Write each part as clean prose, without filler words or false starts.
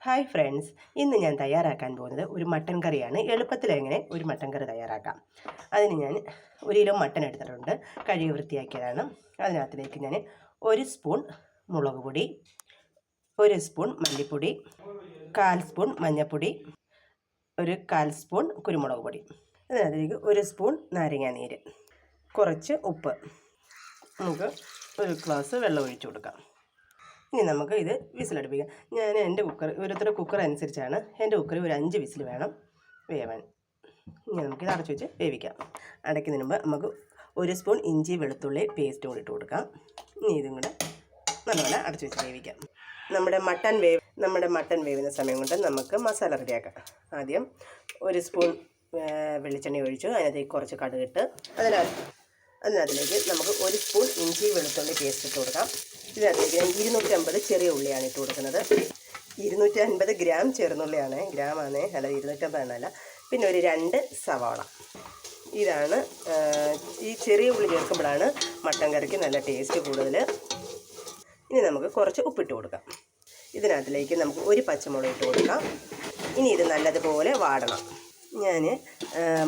Hi friends, ഇന്ന് ഞാൻ തയ്യാറാക്കാൻ പോകുന്നത് ഒരു മട്ടൻ കറിയാണ്. എളുപ്പത്തിൽ എങ്ങനെ ഒരു മട്ടൻ കറി തയ്യാറാക്കാം. അതിന് ഞാൻ 1 കിലോ മട്ടൻ എടുത്തിട്ടുണ്ട്. കഴുകി വൃത്തിയാക്കിയതാണ്. അതിനകത്തിലേക്ക് ഞാൻ 1 സ്പൂൺ മുളക് പൊടി, 1 സ്പൂൺ മല്ലിപ്പൊടി, 1/4 സ്പൂൺ മഞ്ഞൾപ്പൊടി, 1/4 സ്പൂൺ കുരുമുളക് പൊടി, അതിനകത്തിലേക്ക് 1 സ്പൂൺ നാരങ്ങാനീര്, കുറച്ച് ഉപ്പ്, നമുക്ക് 1 ഗ്ലാസ് വെള്ളം ഒഴിച്ചു കൊടുക്കാം. ഇനി നമുക്ക് ഇത് വിസിലടുപ്പിക്കാം. ഞാൻ എൻ്റെ ഓരോരുത്തരുടെ കുക്കർ അനുസരിച്ചാണ്. എൻ്റെ കുക്കറിൽ ഒരു 5 വിസിൽ വേണം വേവാൻ. ഇനി നമുക്കിത് അടച്ചു വെച്ച് വേവിക്കാം. അടയ്ക്കുന്നതിന് മുമ്പ് നമുക്ക് 1 സ്പൂൺ ഇഞ്ചി വെളുത്തുള്ളി പേസ്റ്റ് കൂടി ഇട്ട് കൊടുക്കാം. ഇനി ഇതും കൂടെ നല്ലപോലെ അടച്ചു വെച്ച് വേവിക്കാം. നമ്മുടെ മട്ടൻ വേവുന്ന സമയം കൊണ്ട് നമുക്ക് മസാല റെഡിയാക്കാം. ആദ്യം 1 സ്പൂൺ വെളിച്ചെണ്ണ ഒഴിച്ചു. അതിനകത്തേക്ക് കുറച്ച് കടുകിട്ട് അതിനകത്തിലേക്ക് നമുക്ക് 1 സ്പൂൺ ഇഞ്ചി വെളുത്തുള്ളി പേസ്റ്റ് ഇട്ട് കൊടുക്കാം. ഇതിനകത്തേക്ക് ഞാൻ 250 ചെറിയ ഉള്ളിയാണ് ഇട്ട് കൊടുക്കുന്നത്. 250 ഗ്രാം ചെറുന്നുള്ളിയാണ്, ഗ്രാമാണ്, അല്ല 250 എണ്ണല്ല. പിന്നെ ഒരു 2 സവാള. ഇതാണ് ഈ ചെറിയ ഉള്ളി ചേർക്കുമ്പോഴാണ് മട്ടൻ കറിക്ക് നല്ല ടേസ്റ്റ് കൂടുതൽ. ഇനി നമുക്ക് കുറച്ച് ഉപ്പിട്ട് കൊടുക്കാം. ഇതിനകത്തിലേക്ക് നമുക്ക് 1 പച്ചമുളക് ഇട്ട് കൊടുക്കാം. ഇനി ഇത് നല്ലതുപോലെ വാടണം. ഞാൻ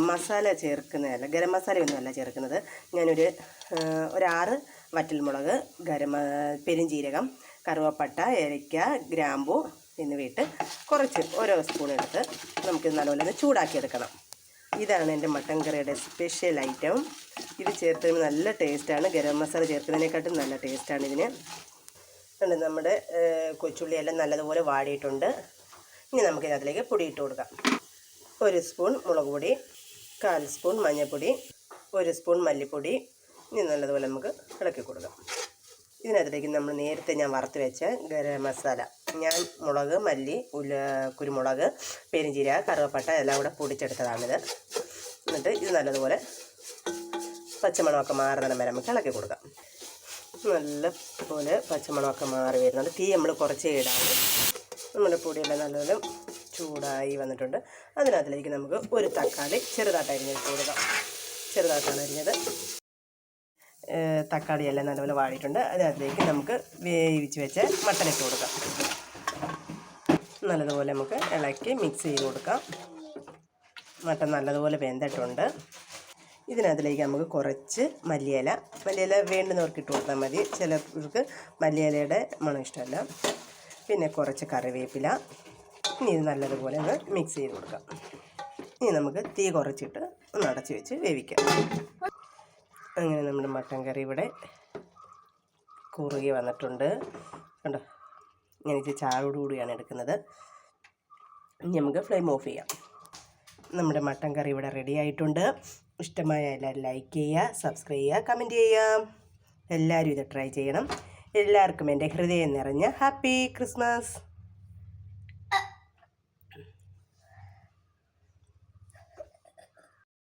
മസാല ചേർക്കുന്നതല്ല, ഗരം മസാലയൊന്നുമല്ല ചേർക്കുന്നത്. ഞാനൊരു 6 വറ്റൽമുളക്, പെരുംജീരകം, കറുവപ്പട്ട, ഏലക്ക, ഗ്രാമ്പൂ എന്നിവയിട്ട് കുറച്ച് ഓരോ സ്പൂൺ എടുത്ത് നമുക്കിത് നല്ലപോലെ ഒന്ന് ചൂടാക്കിയെടുക്കണം. ഇതാണ് എൻ്റെ മട്ടൻ കറിയുടെ സ്പെഷ്യൽ ഐറ്റം. ഇത് ചേർത്തതിന് നല്ല ടേസ്റ്റാണ്. ഗരം മസാല ചേർക്കുന്നതിനെക്കാട്ടും നല്ല ടേസ്റ്റാണ് ഇതിന്. നമ്മുടെ കൊച്ചുള്ളിയെല്ലാം നല്ലതുപോലെ വാടിയിട്ടുണ്ട്. ഇനി നമുക്കിതിനകത്തിലേക്ക് പൊടി ഇട്ട് കൊടുക്കാം. 1 സ്പൂൺ മുളക് പൊടി, 1/4 സ്പൂൺ മഞ്ഞൾപ്പൊടി, 1 സ്പൂൺ മല്ലിപ്പൊടി. ഇനി നല്ലതുപോലെ നമുക്ക് ഇളക്കി കൊടുക്കാം. ഇതിനകത്തിലേക്ക് നമ്മൾ നേരത്തെ ഞാൻ വറുത്ത് വെച്ച ഗരം മസാല, ഞാൻ മുളക്, മല്ലി, കുരുമുളക്, പെരുംജീരക, കറുവപ്പട്ട എല്ലാം കൂടെ പൊടിച്ചെടുത്തതാണിത്. എന്നിട്ട് ഇത് നല്ലതുപോലെ പച്ചമണമൊക്കെ മാറുന്ന വരെ നമുക്ക് ഇളക്കി കൊടുക്കാം. നല്ലപോലെ പച്ചമണമൊക്കെ മാറി വരുന്നുണ്ട്. തീ നമ്മൾ കുറച്ചേ ഇടാവും. നമ്മുടെ പൊടിയെല്ലാം നല്ലപോലെ ചൂടായി വന്നിട്ടുണ്ട്. അതിനകത്തിലേക്ക് നമുക്ക് 1 തക്കാളി ചെറുതായിട്ട് അരിഞ്ഞിട്ട് കൊടുക്കാം. ചെറുതായിട്ടാണ് അരിഞ്ഞത്. തക്കാളിയെല്ലാം നല്ലപോലെ വാടിയിട്ടുണ്ട്. അതിനകത്തിലേക്ക് നമുക്ക് വേവിച്ച് വെച്ച് മട്ടൻ ഇട്ട് കൊടുക്കാം. നല്ലതുപോലെ നമുക്ക് ഇളക്കി മിക്സ് ചെയ്ത് കൊടുക്കാം. മട്ടൻ നല്ലതുപോലെ വെന്തിട്ടുണ്ട്. ഇതിനകത്തിലേക്ക് നമുക്ക് കുറച്ച് മല്ലിയില വേണ്ടുന്നവർക്ക് ഇട്ട് കൊടുത്താൽ മതി. ചിലർക്ക് മല്ലിയിലയുടെ മണം ഇഷ്ടമല്ല. പിന്നെ കുറച്ച് കറിവേപ്പില. ഇനി ഇത് നല്ലതുപോലെ ഒന്ന് മിക്സ് ചെയ്ത് കൊടുക്കാം. ഇനി നമുക്ക് തീ കുറച്ചിട്ട് ഒന്ന് അടച്ച് വെച്ച് വേവിക്കാം. അങ്ങനെ നമ്മുടെ മട്ടൻ കറി ഇവിടെ കുറുകി വന്നിട്ടുണ്ട്. കണ്ടോ, ഞാൻ ഇച്ചിരി ചാറോടുകൂടിയാണ് എടുക്കുന്നത്. ഇനി നമുക്ക് ഫ്ലെയിം ഓഫ് ചെയ്യാം. നമ്മുടെ മട്ടൻ കറി ഇവിടെ റെഡി ആയിട്ടുണ്ട്. ഇഷ്ടമായ എല്ലാവരും ലൈക്ക് ചെയ്യുക, സബ്സ്ക്രൈബ് ചെയ്യുക, കമൻറ്റ് ചെയ്യുക. എല്ലാവരും ഇത് ട്രൈ ചെയ്യണം. എല്ലാവർക്കും എൻ്റെ ഹൃദയം നിറഞ്ഞ ഹാപ്പി ക്രിസ്മസ്.